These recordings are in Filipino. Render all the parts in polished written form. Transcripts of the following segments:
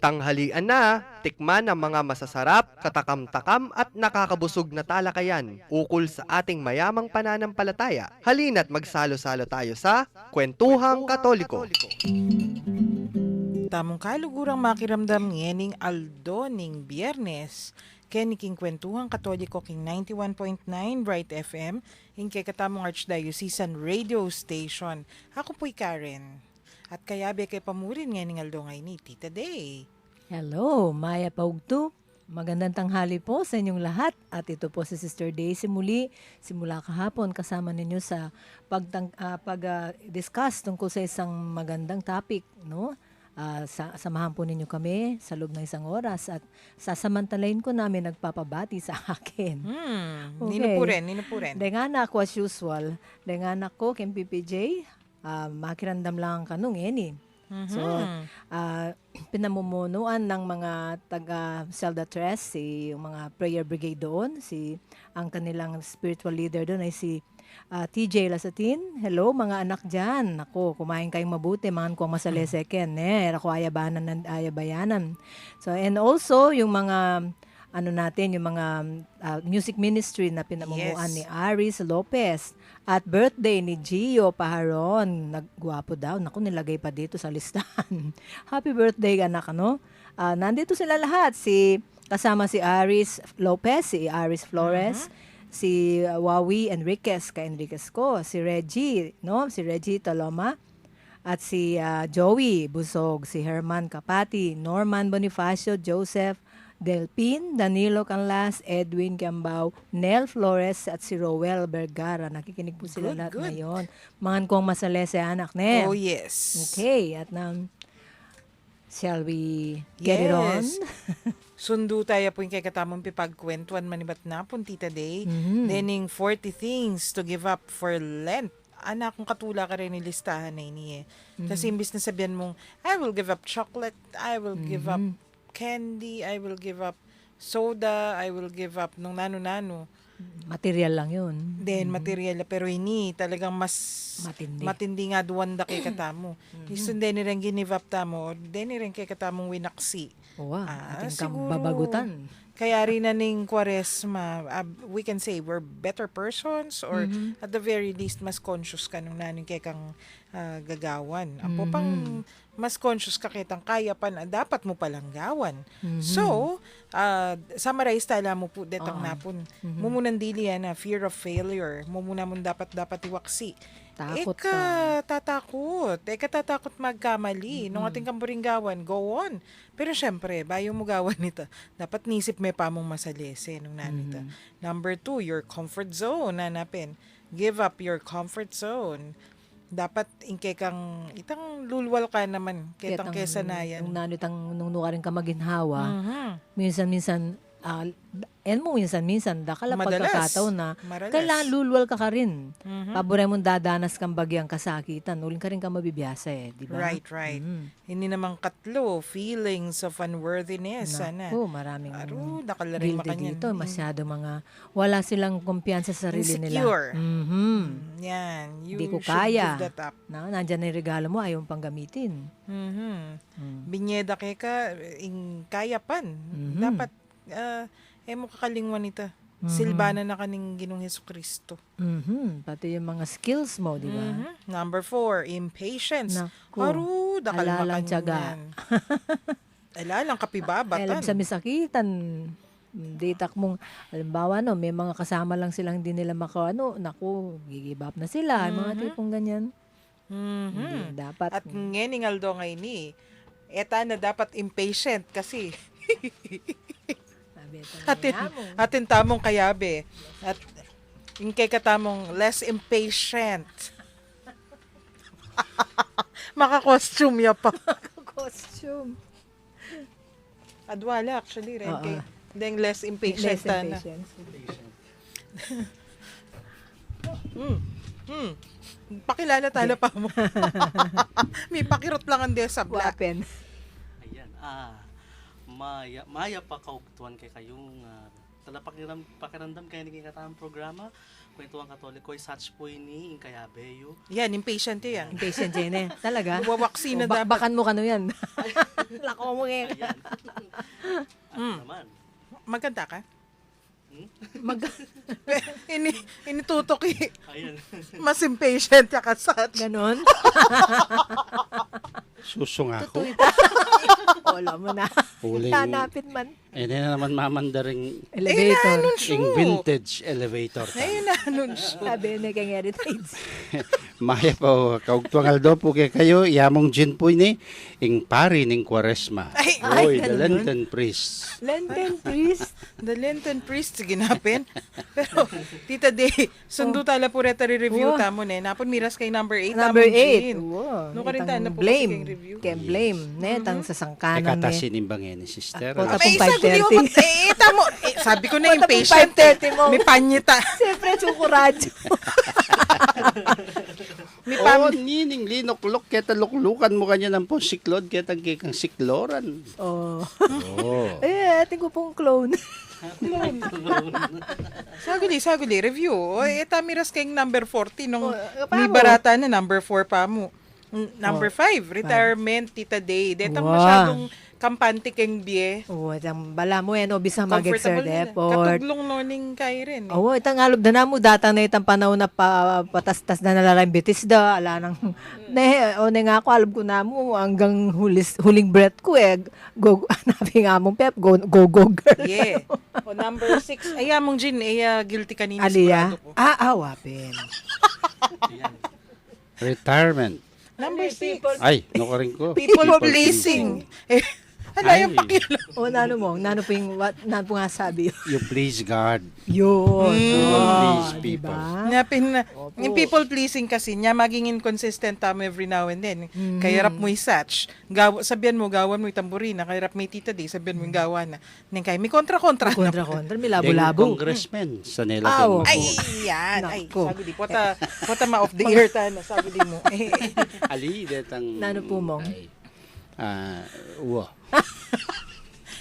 Tanghalian na, tikman ang mga masasarap, katakam-takam at nakakabusog na talakayan ukol sa ating mayamang pananampalataya. Halina't magsalo-salo tayo sa Kwentuhang Katoliko. Tamong kalugurang makiramdam ngening Aldo ning Biyernes. King Kwentuhang Katoliko king 91.9 Bright FM ing kay katamong Archdiocesan Radio Station. Ako po'y Karen. At kaya be kay pamurin ngening Aldo ngay ni Tita Day. Hello, Maya Paugto. Magandang tanghali po sa inyong lahat. At ito po si Sister Daisy muli, simula kahapon kasama ninyo sa pag-discuss tungkol sa isang magandang topic, no? Samahan po ninyo kami sa loob ng isang oras at sasamantalayin ko namin nagpapabati sa akin. Nino po rin. Dengan ako as usual, dengan ako Kim PPJ, makirandam lang kanong eni. So, pinamumunuan ng mga taga-Celda Tres, yung mga prayer brigade doon, ang kanilang spiritual leader doon ay si TJ Lasatin. Hello mga anak dyan. Ako, kumain kayong mabuti, mga kong masaleseken. Ako ayabayanan. So, and also, yung mga yung mga music ministry na pinamumuan ni Aris Lopez. At birthday ni Gio Paharon. Nagwapo daw. Naku, nilagay pa dito sa listahan. Happy birthday, anak, ano? Nandito sila lahat. Kasama si Aris Lopez, si Aris Flores, si Wawi Enriquez, ka-Enriquez ko, si Reggie, no? Si Reggie Taloma, at si Joey Busog, si Herman Kapati, Norman Bonifacio, Joseph Delpin, Danilo Canlas, Edwin Gambao, Nel Flores, at si Roel Vergara. Nakikinig po sila lahat ngayon. Mga kong masalese anak, ne? Oh, yes. Okay, at shall we get it on? Sundo tayo po yung kay katamong pipagkwentuan manibat na po, Tita Day. Dening 40 things to give up for Lent. Anak, kung katula ka rin listahan na ini. Kasi imbis na sabihan mong, I will give up chocolate, I will give up candy, I will give up soda, I will give up nung nano-nano. Material lang yun. Then, material. Pero ini, talagang mas matindi nga duwanda kay katamo. Isun din rin give up tamo, din rin kay katamong winaksi. Wow, ating siguro. babagutan. Kaya rin na ning Kwaresma, we can say we're better persons or at the very least mas conscious ka nung nanin kay kang gagawan. Apo pang mas conscious ka kitang kaya pa na dapat mo palang gawan. So, summarize tala mo po detang napon. Mumunan dili na fear of failure. Mumuna mo dapat iwaksi. Takot tatakot magkamali. Nung ating kamburing gawan, go on. Pero syempre, bayo mo gawan nito. Dapat nisip may pa mong masalese nung nanito. Number 2, your comfort zone. Nanapin. Give up your comfort zone. Dapat ingke kang itang lulwal ka naman kitang kesanayan. Nung nukarin ka maginhawa, minsan-minsan, minsan dakala pagkakataon na kailangan lulwal ka rin. Paboray mong dadanas kang bagyang kasakitan, uling ka rin ka mabibiyasa di ba? Right. Hindi namang katlo, feelings of unworthiness. Naku, maraming guilty dito. Masyado mga, wala silang kumpiyansa sa sarili insecure nila. Yan. Hindi ko kaya. Nandyan na yung regalo mo, ayaw pang gamitin. Binyeda ka, kaya pan. Dapat, mo kakalingwan ito. Silbana na kaning Ginong Hesukristo. Pati yung mga skills mo, di ba? Number 4, impatience. Alalang tiyaga. Alalang kapibabatan. Alam sa misakitan. Ditak mong, halimbawa, may mga kasama lang silang hindi nila gigib up na sila. Mga tipong ganyan. Hindi, dapat. At ngening Aldo ngayon eta na dapat impatient kasi atin tamong kayabe at yung kay katamong less impatient. Maka-costume ya pa. Costume. Adwala actually rin kay deng less impatient na. Pakilala tala pa mo. May pakirot lang ang desab. Wapen. Ayan, Maya pa kaugtuan kay kayong pakiramdam kayo ng katamang programa Kwentuhan Katoliko, such po ini, kaya beyo. Yan, impatient yan. Impatient yan eh. Talaga? Wawaksi na O, dapat. Bakan mo kano yan. Lako mo eh. Ayan. Naman. Maganda ka? Mag Initutok Ayan. mas impatient ka kasat. ganon. Susung ako. Wala mo na. Huling, Hanapin man. hindi na naman mamandaring Elevator. ing vintage elevator. Ayun na, anunsyo. Sabi na kang heritage. Maya po, kaugtuangal do po kay kayo, yamong gin po ini, ing pari ning Kwaresma. Ay, Oy, the ganun. Lenten priest. Lenten priest. The Lenten priest, ginapin. Pero, Tita Day, sundo tala po reta review Oh. tamo ne. Napon miras kay number 8. Number 8. Wow. No, karintahan na po kasi blame. kayong review. Kaya blame. Netang sa sangkanan Teka, ni. sinimbangin ni sister. Ako, Abay, Tapong isa ko di mo 5:30. tamo. Sabi ko na Tapong impatient. 5:30 mo. May panyita. Siyempre, sukuradyo. May Oh, pam... nining linoklok, keta luklukan mo kanya ng po siklod, keta kikang sikloran. Oh. Oh. Eh, ating ko pong clone. Saguli, review. O, eta miras kayong number 40 nung Oh, may paano? barata na number 4 pa mo. Number 5, retirement, Tita Day. Detang Wow. masyadong kampante keng biye. Oo, itang bala mo yan, bisa Comfortable mag-exert nila. effort. Katuglong noning kay rin. Oo, itang alop na mo, datang na itang panahon na patastas na nalalang bitis da, ala nang, ne nga ako, alam ko na mo, hanggang huling breath ko go, hanapin nga mong pep, go girl. Yeah. O number 6, ay among Jin, guilty kanina Aliya? sigurado ko. Wapin. Retirement. Number 6, Ay, nakuring ko. people pleasing. Hala yung Ay. pakilo. O, nano mo, nano po yung, nano po nga sabi yun. You please God. Yun. You please Ah, people. diba? Napin na, yung people pleasing kasi niya maging inconsistent tamo every now and then. Kaya rap mo isatch, sabihan mo gawan mo itamburina, kaya rap may Tita Day, sabihan mo yung gawa na. Ning kay may kontra-kontra. Kontra-kontra, may Deng labo-labo. congressman sa nila. Aw. deng Ay, mapo. yan. Ay, Nako. sabi di, pota ma off the air ta na, sabi di mo. Ali, detang... Nano po mo? Ay, uwa.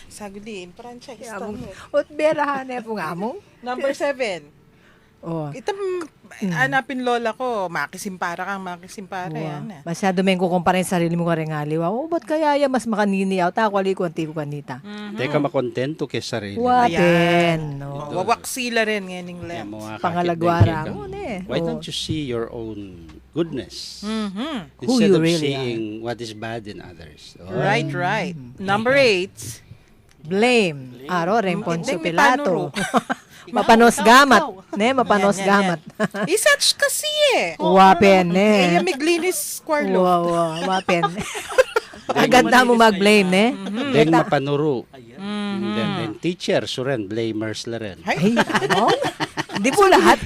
Sabi di, in franchise ta Among, mo. ot berahan na po nga mo. Number 7. Oh. Itam, anapin lola ko, makisimpara yan. Ah. Masyado may kukumpara yung sarili mo ka rin nga liwa. Oh, ba't kaya yan mas makaniniyaw? Takwali ko ang tipo kanita. Teka, makontento kay sarili. Wapen. No. Wawak sila rin ngayon Kaya lem. mo nga kakit Pangalagwara. deng kikang- Oo, ne. Why Oo. don't you see your own goodness? Mhm. Who Instead you of really seeing what is bad in others. Oh. Right. Number 8. Blame. Aro, Remponso Hindi, may Pilato. panuro. Mapanos gamat. Ne, mapanos gamat. Isatch kasi eh. Wapen, ne. Kaya miglinis Quarlo. Wow, wapen. Aganda mo mag-blame, ne? Deng mapanuro. Mm-hmm. Then teacher, suren, blamers la rin. Ay, ano? Hindi po lahat.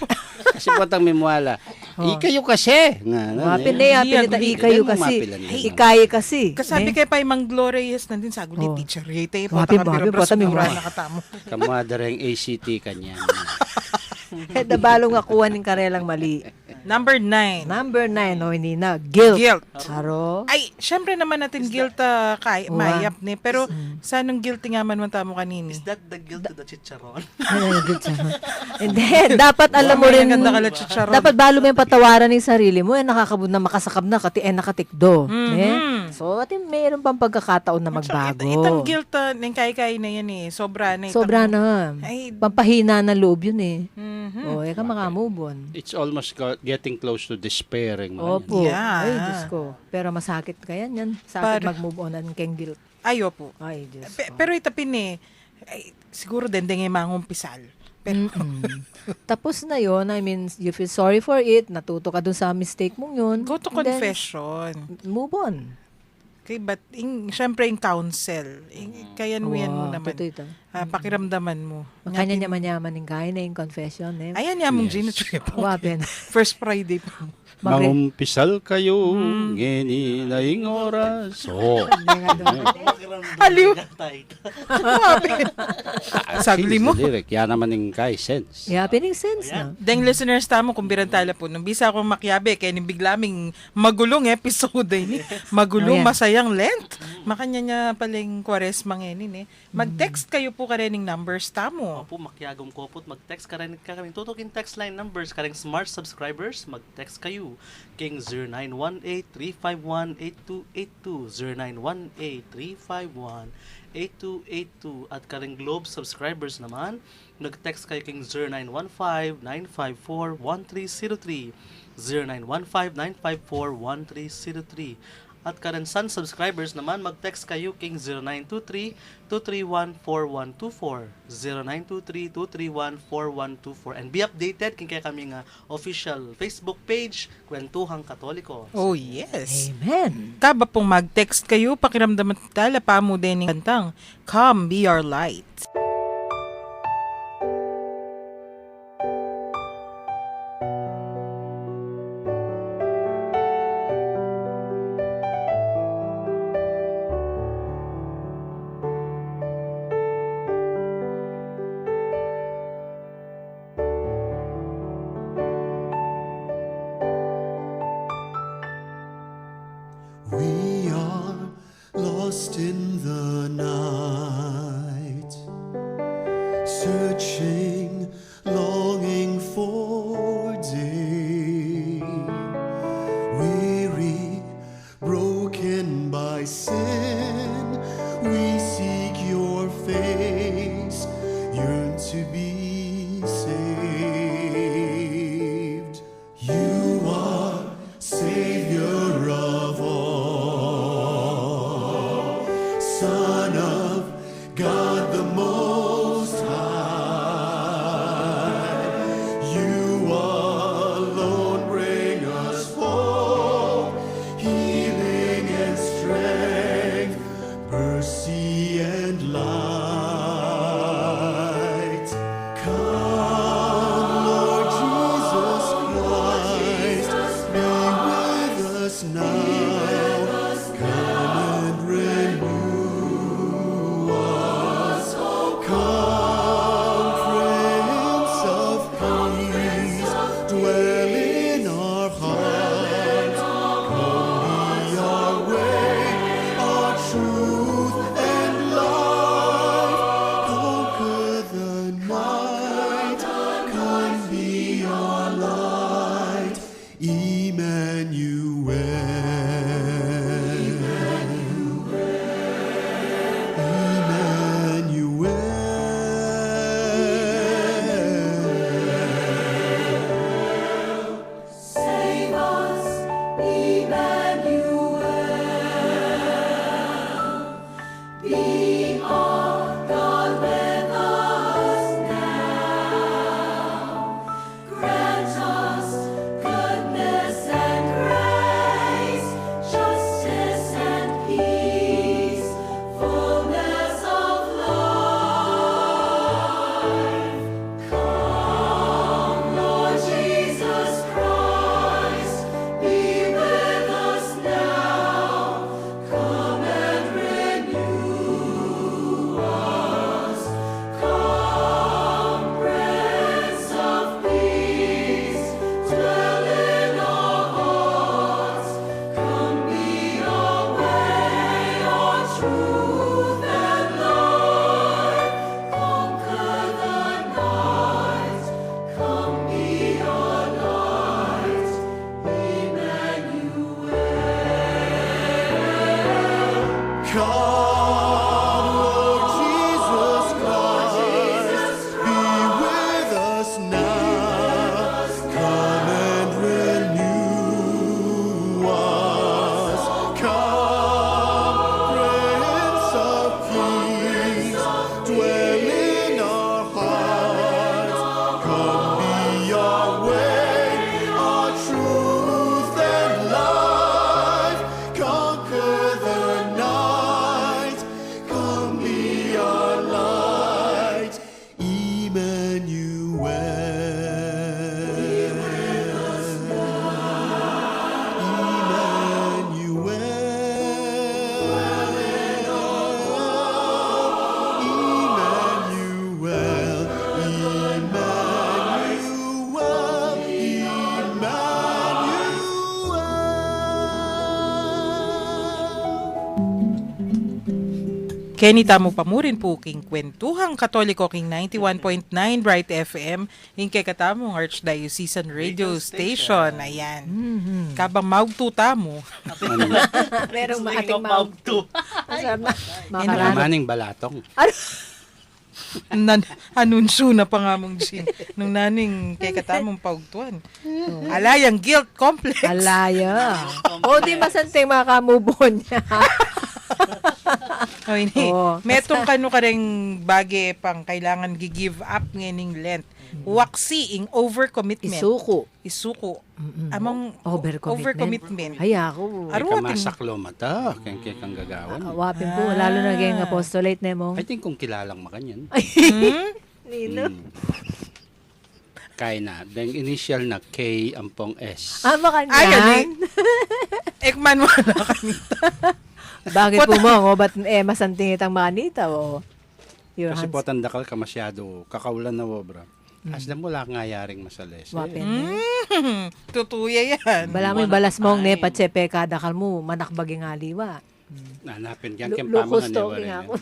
Kasi po tang memwala. Ikayo kasi. Nga, Wapen eh. na yan, Hindi, pinita hindi. ikayo Hindi mo kasi. mapilan yun. Ikayo kasi. Kasabi ne? kay pa mang glorious nandun sa gulit Oh. teacher. Yete, Wapi, pota wapi, ka pota, may mura mga- nakatamo. Kamuadareng ACT kanya. Dabalo nga kuha ng karelang mali. Number 9. Number 9, no, hindi na. Guilt. Guilt. Aro. Ay, syempre naman natin guilt mayap ni. Pero sanong guilty nga man tamo kanini. Is that the guilt to the chicharon? Ay, good siya. Hindi, dapat alam mo Mamaya rin, ganda ka lang, chicharon. dapat balo mo yung patawaran ng sarili mo, nakakabud na makasakab na, nakatikdo. Ne? So, atin mayroon pang pagkakataon na magbago. Itang guilt ng kay-kay na yan eh. Sobra na. Sobra na. Ay, Pampahina ng loob yun eh. mhm. O, ka makamove on. It's almost getting close to despairing. man. Opo. Yeah. Ay, Diyos ko. Pero masakit ka yan. Sakit mag-move on ang keng guilt. Ayo po. Ay, Diyos ko. Pero itapin eh. Ay, siguro dendeng yung mga umpisal. Pero, Tapos na yon, I mean, you feel sorry for it, natuto ka dun sa mistake mong yun. go to and then confession. move on. Okay, but syempre yung counsel. Kaya mo yan mo naman. Totoo ito. Pakiramdaman mo. Kanya yaman yung kaya na yung confession. Eh. Ayan yan mong Gina Trip. Wapen. First Friday pa. Mangumpisal kayo, ngini na ing oras. Oh. Aliw. Tight. Sagli mo. Lyric, yan naman yung kay sense. Yeah, pining sense Ayan. na. Deng listeners tamo kung birantala po nung bisa akong makyabe kay ning biglaming magulong episode ni magulong Oh, yeah. masayang length makanya niya paling kwaresma ngayon mag-text kayo po karening numbers tamo Opo, makyagom ko po. Mag-text ka rin kami. Tutukin text line numbers. Karing smart subscribers, mag-text kayo. King 0918-351-8282. 0918-351-8282. At karing Globe subscribers naman, mag-text kayo king 0915-954-1303. 0915-954-1303. At karan Sun subscribers naman, mag-text kayo king 0923-231-4124. 0923-231-4124. And be updated king kaya kami nga official Facebook page, Kwentuhang Katoliko. oh yes Amen. kaba pong mag-text kayo pakiramdaman tala pa mo din ng kantang Come Be Our Light. We are lost in the night, searching, longing for day. Weary, broken by sin, we seek your face, yearn to be saved. You are Savior of all, Son of God the Most High. You alone bring us hope, healing and strength, mercy and light. Come, Lord Jesus Christ, be with us now. Come and renew us. Come, Prince of Peace, dwell in our hearts. Come, be our way, our truth and life. Conquer the night. Come, be our light. Emmanuel. Emmanuel. Save us, Emmanuel. Be our God with us now. Grant us goodness and grace, justice and peace, fullness of life. Come, Lord Jesus Christ, be with us now. Come and renew Kenny tamo pamurin po king kwentuhang Katoliko king 91.9 Bright FM ing kay katamong Archdiocesan Radio Station. Ayan. Kabang maugtuta mo. Merong Speaking maating of Maugto. Masarap na. Ano Makarano. maning balatong. Anunsyo na pa nga mong Jean nung naning kay katamong paugtuan. Alayang guilt complex. Alaya. O di masanteng makamubon niya. O ini, Oo. metong kano ka ring bagi pang kailangan gi-give up ngening Lent. Waksi ing overcommitment. Isuko. Isuko. Among Overcommitment. Ay ako. Aro Ika ating- masaklo mata. Kaya kang gagawan. Wapin po. Lalo na gayong apostolate na mo. I think kung kilalang makanyan. Nino. Kaya na. Then initial na K ampong S. Ah, baka Ay, niyan. ani. Ekman mo na kanita. Bakit po mo? Ba't masanting itang manita? O your Kasi hands. po tandakal ka masyado. Kakaulan na wobra. Aslam mo lang nga yaring masales. Wapin. Tutuya yan. Bala mo yung balas mong ne, patsepe kadakal mo, manakbaging aliwa. Nanapin yan. Kaya Lukos pamahan to, niya ako.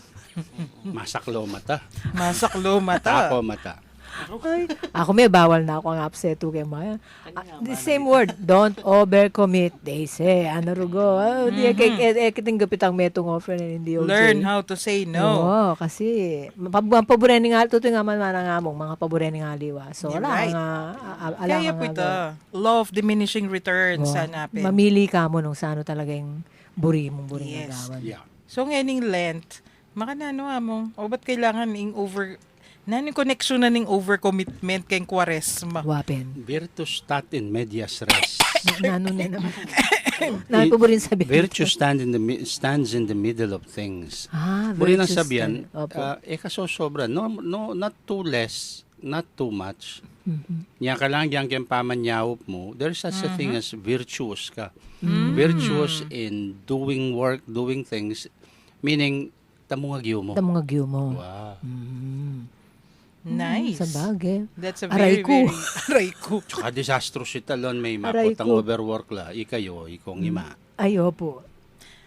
Masaklo mata. Masaklo mata. Tako mata. Ako may bawal na ako ang upseto kay Maya. The same word, don't overcommit. They say, ano rugo, di kiting gapit ang metong offer na hindi okay. Learn how to say no. Oo, kasi ang paboreni nga, tuto nga man nga mong mga paboreni nga liwa. So, You're wala right. alam Kaya po ito, law of diminishing returns hanapin. Mamili ka mo nung sa ano talaga yung buri mong Yes. nagawan. Yeah. So ngayon Lent, makanano mo, o ba't kailangan ing naning connection na ning overcommitment kay Quaresma? Wapin. Virtus stat in medias res. Nano na naman. Nano po rin sabihin. Virtue stands in the middle of things. Buri nang virtues sabihan, din. Opo. kasosobra. No, not too less, not too much. Niya ka lang yang pamanyawop mo, there's such a thing as virtuous ka. Virtuous in doing work, doing things, meaning tamungagyo mo. Tamong agyo mo. Wow. Nice. Sa bagay. That's a Aray very, ko. very... Aray ko. Tsaka disastrous ita lon may Aray mapot ang ko. overwork la. Ikayo, ikong ima. Ay, opo.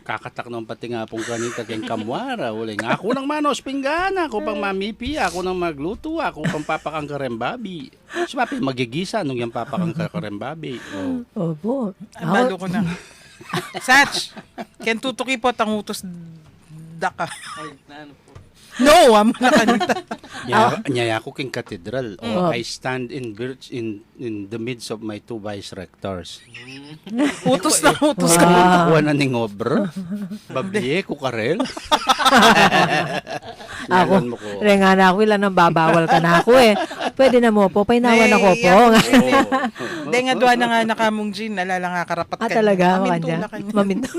Kakatak nung pati nga pong kanita kayong kamwara. Uling, ako nang manos pinggana, ako pang mamipi, ako nang magluto, ako pang papakang karembabi. Sumapi, magigisa nung yung papakang karembabi. Oh. Opo. Balo ko na. Satch, ken tutuki po tangutos daka. Ay, ano po. No, amo na kanita. Nyaya ko king katedral. Oh, I stand in the midst of my two vice rectors. Utos na utos ka. Kuha na ning obra. Babiye ko karel. Ako, Yalan mo ko. renga na ako, ilan ang babawal ka na ako eh. Pwede na mo po, painawan ako po. Dahil nga doon na nga nakamong Jean, nalala nga karapat ka. Talaga, Mamintula kanya. ka niya. Maminto.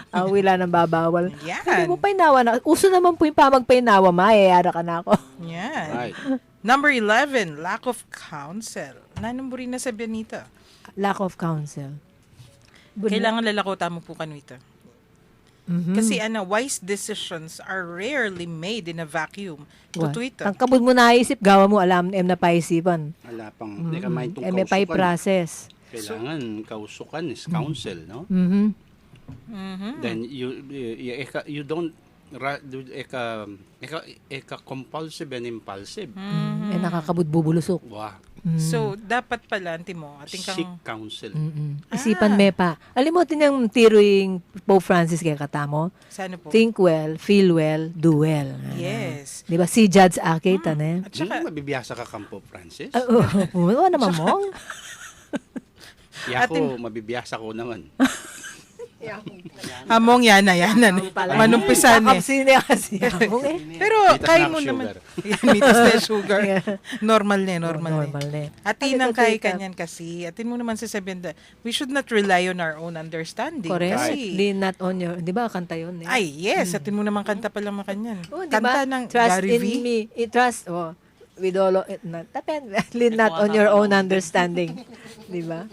Ako, wala nang babawal. Yan. Pwede mo painawa na. Uso naman po yung pamagpainawa, mayayara ka na ako. Yan. Right. Number 11, lack of counsel. Nanumburin na sa Benita. Lack of counsel. Kailangan lalako tamo po kanito. Mhm. Kasi wise decisions are rarely made in a vacuum. Tutuito. Ang kabod mo naisip, gawa mo alam, na paisipan. Wala pang, hindi ka main itong May pay kausukan. process. Kailangan kausukan is counsel, no? Mhm. Then you don't compulsive and impulsive. Nakakabud bubulusok. Wow. So, dapat pala, mo, ating Seek kang... counsel. Isipan me pa. Alam mo, tinang tiruing Pope Francis kaya katamo. Saan po? Think well, feel well, do well. Yes. Di ba? Si Judge Akita na. At saka, Mabibiyasa ka Campo Francis? Oo naman mo. Yako, mabibiyasa ko naman. among yana. Manumpisan eh. Kapsine kasi. Among eh. Pero, Mitas kaya na mo sugar. naman. Yan, mitas na sugar. Normal na. Normal na. Atin ang Ay, kay teka. kanyan kasi. Atin mo naman sasabihin na, we should not rely on our own understanding. Correct. Kasi, Lean not on your, di ba, kanta yun eh. ay, yes. Atin mo naman kanta pa lang makanyan. Oh, di Kanta ba? ng Trust Gary in V. me. Trust, with all, lean not on your own understanding. Di ba?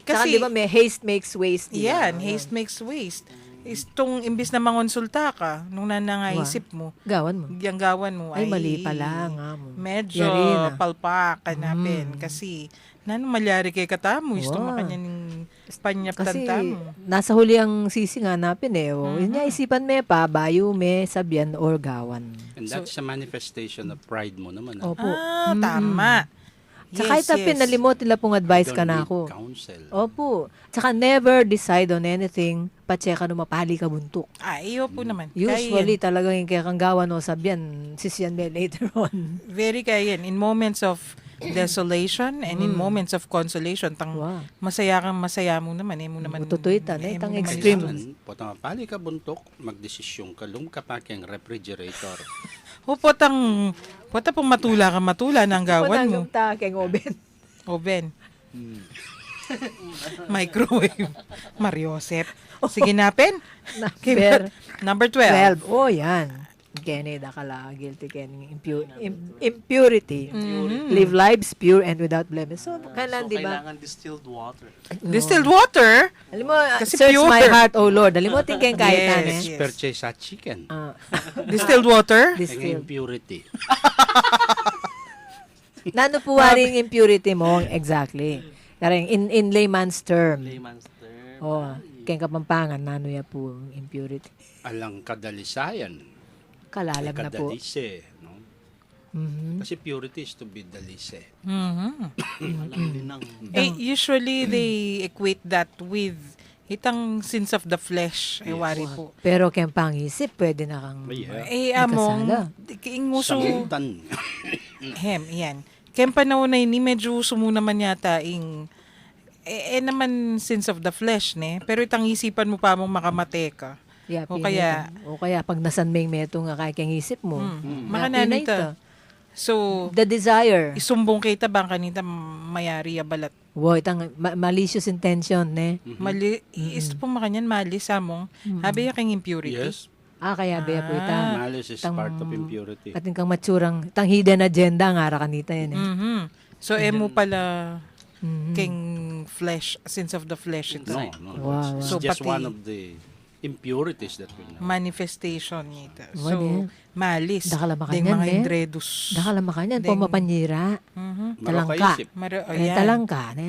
Kasi, Kasi- di ba, may haste makes waste. di ba? Yan, haste makes waste. Itong imbis na mangonsulta ka, nung nanangaisip mo, Gawan mo. yung gawan mo Ay, mali pala nga mo. medyo Yari na. palpak hanapin. Kasi Nano malyari kay katamo, isto Wow. makanya ning panyap Kasi tantamo. nasa huli ang sisi nga napin eh. Yun niya isipan me pa, bayo me, sabyan or gawan. And that's a manifestation of pride mo naman. Opo. Tama. Tsaka kahit yes. Nalimot nila pong advice ka na ako. Counsel. Opo. Tsaka never decide on anything, patseka no mapali ka buntok. Iyo po naman. Usually Kaya talagang yung kaya kang gawan o sabyan, sisyan me later on. very kaya yan. In moments of desolation and in moments of consolation, Wow. masaya mo naman. Mo naman. Tutuitan, tang mo naman extreme. Potang mapali ka buntok, magdesisyon ka, lumkapak yung refrigerator. potang pong matula ng gawan mo. ta kay oben. Oven. Microwave. Mariosep. Sige napin. Number Number 12. 12. Oh, yan. Kenny, dakala, guilty Kenny. Impurity. Live lives pure and without blemish. So, kailan, So, di ba? kailangan distilled water. Distilled water? Alam mo, Kasi search pure. my heart, oh Lord. Alam mo, tingin kahit Yes. eh. Yes. Purchase sa chicken. Distilled water? Ang Distilled. impurity. Nano po waring impurity mo? Exactly. Karang in layman's term. Layman's term. Oh, kaya kapampangan, nano ya po ang impurity. Alang kadalisayan. Kalalag na po. Kadalise. No? Kasi purity is to be dalise. Walang linang. Usually, they equate that with itang sins of the flesh. Ay, wari po. Pero kaya pangisip, pwede na kang... Yeah. Among, kasala. inguso, Samutan. yan. Kaya panahon na ini, medyo sumo naman yata naman sins of the flesh, ne? Pero itang isipan mo pa mong makamate ka. Yeah, O kaya- o kaya pag nasan may meto nga kaya kang isip mo. Makananita. So, The desire. isumbong kita bang kanita mayari ya balat. Wow, itang malicious intention, ne? Mali, is po makanyan mali sa mong, habi ya kang impurity. Yes. Kaya baya po ita. Malice is part of impurity. Ating kang matsurang, itang hidden agenda nga ara kanita yan, eh. So, mo pala king flesh, sins of the flesh ito. No. Wow. It's So, just pati- one of the impurities that we know. Manifestation nito. Wala So, eh. malis. Dakala makanyan, Ding mga eh. indredus. Dakala makanyan, Ding- pumapanyira. Talangka. Makaisip. Talangka, ne?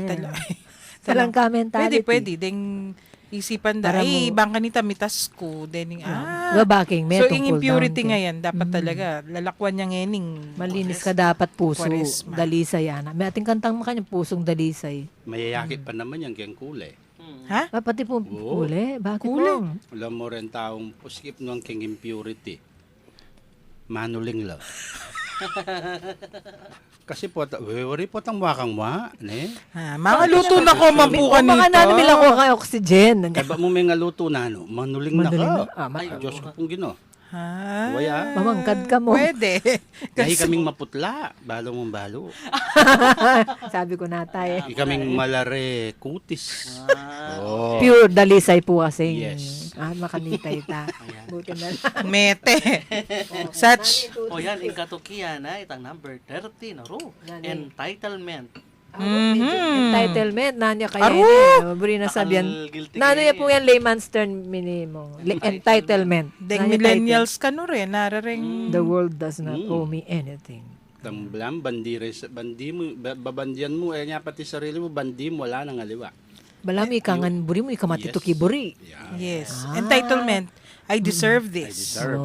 Talangka mentality. Pwede. Ding isipan da. Para Ay, mo- bang kanita mitas ko. Dening, Babaking, may So, tungkol yung impurity down, ngayon, dapat talaga, lalakwan niya ngening. Malinis ka dapat puso. Kwaresma. Dalisay yan. May ating kantang makanya, pusong dalisay. Mayayakit pa naman yung keng kule. Ha? Pati po, Oo. uli. Bakit Uli? po? Alam mo rin taong skip nung keng impurity. Manuling lang. Kasi po, wari po tang wakang wa, ne? Mga luto na ko, mampukan nito. Mga nanamil ako kay oxygen. Kaya ba mo may nga luto na, no? Manuling na Manuling ka. na. Ay, Diyos ko kung gino. Ha? Waya. mamangkad ka mo. Pwede. Dahil kaming maputla. Balo mong balo. Sabi ko na tayo. Kaming malare kutis. Oh. Pure dalisay po kasi. Yes. Makanitay ta. Buti na lang. Mete. Such. O yan, in katukian na, itang number 13, aro. Entitlement. Entitlement. Nanya kaya Aro! yun. Buri na sabihan. Ang guilty Nano kaya yan po yan layman's term minimum. Entitlement. Ding Nanya millennials ka no rin, nararing. title. The world does not owe me anything. Tamblam, bandi mo, babandian mo, eh nga pati sarili mo, bandi mo, wala nang aliwa. Balami ikangan buri mo, ikamatituki buri. Yes. Entitlement. I deserve this. Deserve.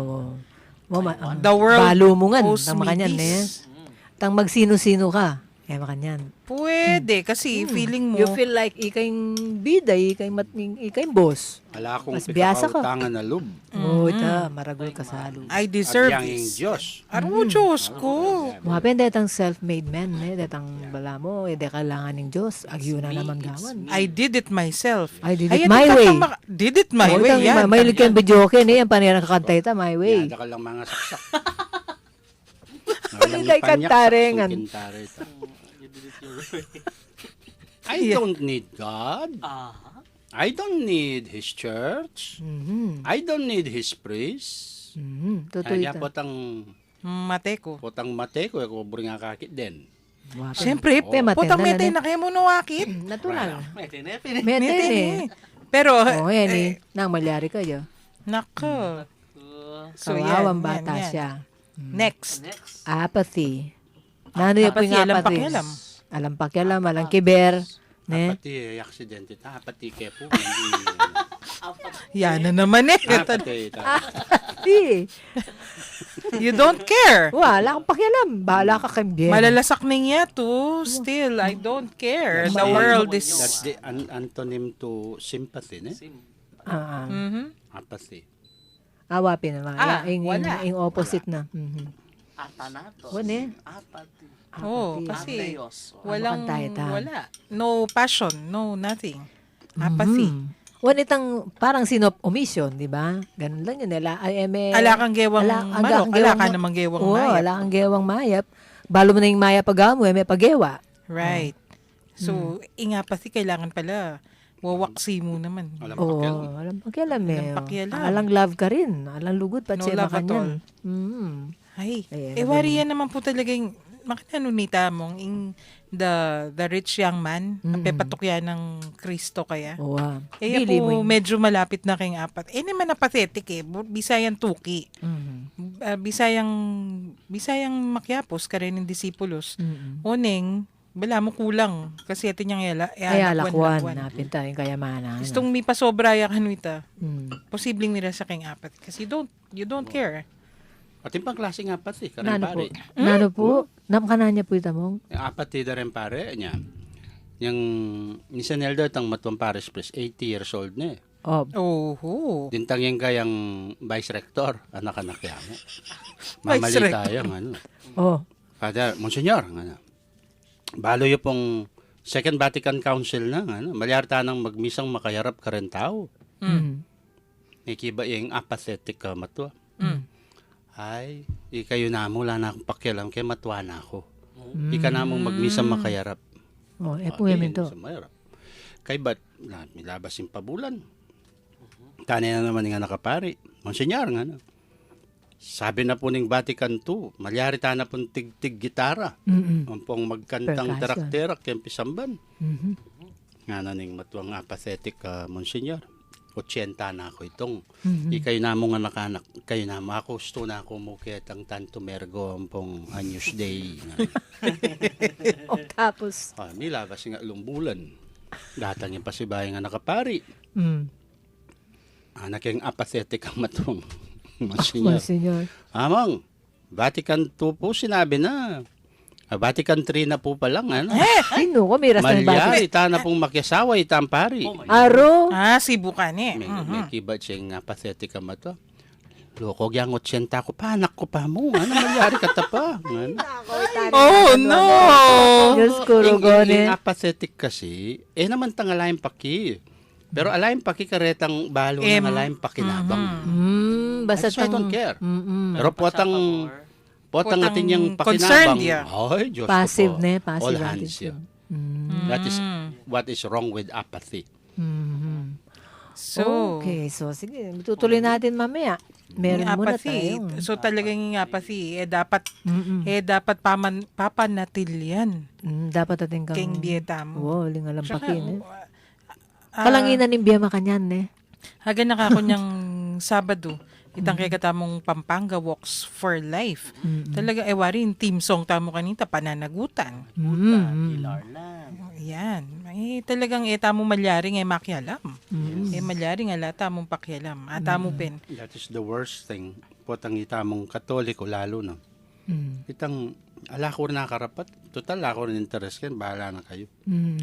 So, The world balo mo nga. owes Tang me makanyan this. Tang magsino-sino ka. Kaya makanyan. Pwede, kasi feeling mo, You feel like ikayng bida, ikayng boss. Wala akong Mas biyasa ka. pikakautangan na loob. Oo, ita, maragol ka sa halo. I deserve At yang this. Diyos. Aro, Diyos ko. Mahapen detang self-made man, detang bala mo, de kailangan ng Diyos. Agyo na naman gawan. I did it myself. I did Ayan, it my ikaw way. did it my Oo, way, itang yan. may likan bidyoke, yan, panirang kakantay ta, my way. Yada ka lang mga saksak. Hindi kantarengan. I don't need God. Aha. I don't need His church. I don't need His priest. Totoo Kaya ita. Mate ko. potang mate ko, ako buri nga kakit din. Siyempre, Pe, matenda putang na mete din. na kayo mo nawakit. Natural. May tinepin. Mete Mete ni. ni. Pero, Oo, yan eh. Nang malyari kayo. nako. So, Kawawang yan, bata yan. siya. Next. Next. Apathy. Nano yung Apathy, pong alam apathy? pakialam. Alam pakialam, alang kiber. Ne? Apati, aksidente ta. Apati kepo. Yan na naman eh. Apati. Di. You don't care. Wala akong pakialam. Bahala ka kay Bien. Malalasak na niya to. Still, I don't care. The world is... That's the antonym to sympathy, ne? Mhm. Apathy. Awapin naman. Wala. Yung opposite na. Atanatos. Wala eh. Apati. Oh, kasi Atheos. walang... Makantaytan. Wala. No passion. No nothing. Apathy. Wanitang parang sinop omission, di ba? Ganun lang yun. Ala kang gewang manok. Ala ka namang gewang mayap. Ala kang gewang mayap. Balo mo na yung mayap pagamo, may pagewa. Right. So, ingapathy kailangan pala. Wawaksi mo naman. Alam Oo, pakialam. alam pakialam eh. Alam pakialam. Alang love ka rin. Alang lugod, No patsema love ka at all. niyan. Ay, Ayan, wari yan naman po talaga yung makinanunita mong the rich young man na pepatok yan ng Kristo kaya. Oo. Kaya Bili mo po yun. medyo malapit na kayong apat. Naman apathetic eh. Bisayang tuki. Bisayang makyapos ka rin ng disipulos. Oneng, bala mo kulang. Kasi ito niyang Kaya lakwan, napin tayong kayamanan. Gustong mi pasobra ya kanwita. Mm. Posibleng mira sa kayong apat. Kasi you don't care. Pati pang klaseng apathy. Karang Nano po? pare. Nano po? Namkanan niya po itamong? Yung apathy da rin pare niya. Yung ni Nelda tang Matuang Paris Press, 80 years old na eh. Oh. Oho. Dintang yung kayang vice rector, anak-anak yan. Vice Mamali rector. tayo, ano. Oh. Father, Monsignor, ano. Balo yung pong Second Vatican Council na, ano. Malyarta nang magmisang makayarap ka rin tao. Ikiba yung apathetic ka matwa. Ay, ikayo na mo, wala na akong pakialam, kaya matwa na ako. Ika na mong magmisang makayarap. Oh, po yamin to. Kay ba't milabas yung pabulan? Tani na naman nga nakapari. Monsignor, nga na. Sabi na po ng Vatican II, malyari ta na pong tig-tig gitara. Ang pong magkantang Percussion. terak-terak kayong pisamban. Nga na ning matuang apathetic, Monsignor. 80 na ako itong. Ikayo na mo nga nakanak. Kayo na mo. Ako gusto na ako mukit ang tanto mergo ang pong Agnus Dei. Tapos. Nilabas nga lumbulan. Datang yung pasibay nga nakapari. Anak yung apathetic ang matuang. Monsignor. Amang, Vatican II po sinabi na. Vatican III na po pa lang. Ano? Sino ko? Miras na yung bati. Malyari, ita na pong makyasawa, itang pari. Aro. Sibukan eh. May kibat siyang apathetic ang mato. Loko, gyang 80 ko pa, anak ko pa mo. Ano, malyari ka ta pa. Ano? Oh, no! Diyos ko, Yung Rugone. apathetic kasi, naman tang alayang paki. Pero alayang paki karetang balo ng alayang pakinabang. Basta I don't care. Pero potang Potang natin yung concerned, pakinabang. yeah. Ay, Diyos Passive ko po. na, passive All hands attitude. yeah. That is what is wrong with apathy. So, Okay, so sige, tutuloy natin mamaya. Meron yung muna apathy. tayo. So talagang yung apathy, dapat papanatil yan. Dapat ating kang... Keng dieta mo. Wow, lingalampakin. Ah, Kalanginan ng biyama kanyan, eh. haga nakakunyang Sabado, itang kay katamong Pampanga Walks for Life. Talaga, wari, yung team song tamo kanita, pananagutan. Pilar lang. Yan. Talagang tamo malyaring makialam. Malyaring alata mong pakialam. Atamo pen. That is the worst thing. Potang itamong katoliko lalo na. Itang, ala ko rin nakarapat. Total, ako rin interest yan. Bahala na kayo.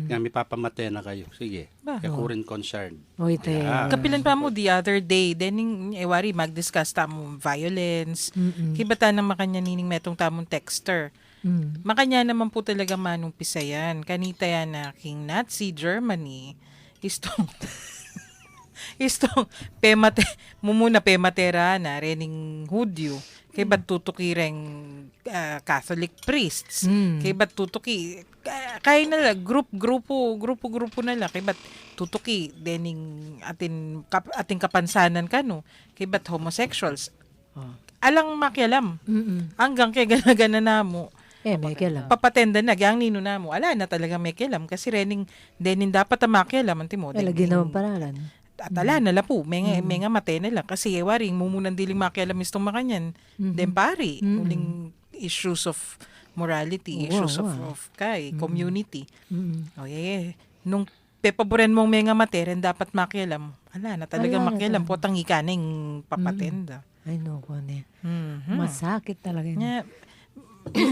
Nga may papamatay na kayo. Sige. Kaya ko rin concerned. O, ito Kapilan pa mo the other day, then wari, mag-discuss tamo violence. Kibata na makanya nining metong tamong texter. Makanya naman po talaga manumpi yan. Kanita yan na King Nazi Germany. Istong pematera na rening Hudyo. Kay ba't tutukireng Catholic priests? Kay ba't tutuki? Kaya nala, grupo nala. Kay ba't tutuki? Dening ating kapansanan kano? Kay ba't homosexuals? Alang makialam. Hanggang kay gana-gana na mo. may kailan. Papatenda na, gyang nino na mo. Ala na talaga may kialam. Kasi dening dapat ang makialam. Antimo. Lagi naman paralan. Atala nala po, may nga mate nila kasi waring mumunan diling makialam istong makanyan. Then pari, uling issues of morality, Wow, issues wow. of community. Mm. O nung pepaboren mong mga materen, dapat makialam. Ala na talagang Wala na makialam. talaga. Potang ikaning papatenda. Ay, no, kone. Mhm. Masakit talaga yun. Nya,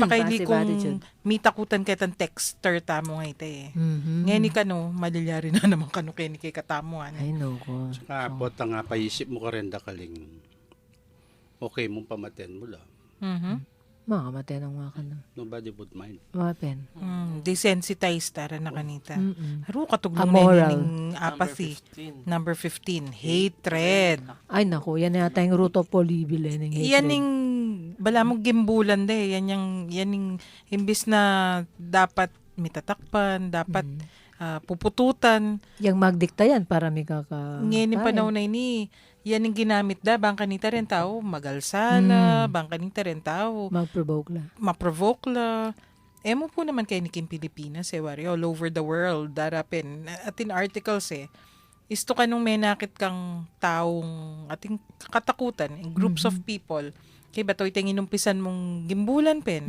pakaili Passive kung attitude. mitakutan kay tan texter tamo nga ite. Mhm. Ngayon ni kano, malilyari na naman kano kay ni kay katamuan. Ay, no, ko. Saka pota nga paisip mo ka rin dakaling okay mong pamaten mo lang. Mhm. Mga matay ng mga ka na. Nobody would mind. Mga pen. Desensitized tara na kanita. Mm-mm. Haro katugnaw Amoral. ning apathy. Number Number 15, hatred. Ay, naku, yan yata yung root of polybil eh. Ng hatred. Yan ning bala mo gimbulan de, yan ning imbis na dapat mitatakpan, dapat pupututan. Yung magdikta yan para may kaka... Ngayon yung panahon na ini, yan yung ginamit da, bang kanita rin tao, magalsala, bang kanita rin tao, Mag-provoke la. maprovoke la. Emo po naman kayo ni Kim Pilipinas, wari, all over the world, darapin. Atin articles isto ka nung may nakit kang taong ating katakutan, in groups of people, kay ba't ito inumpisan mong gimbulan pen,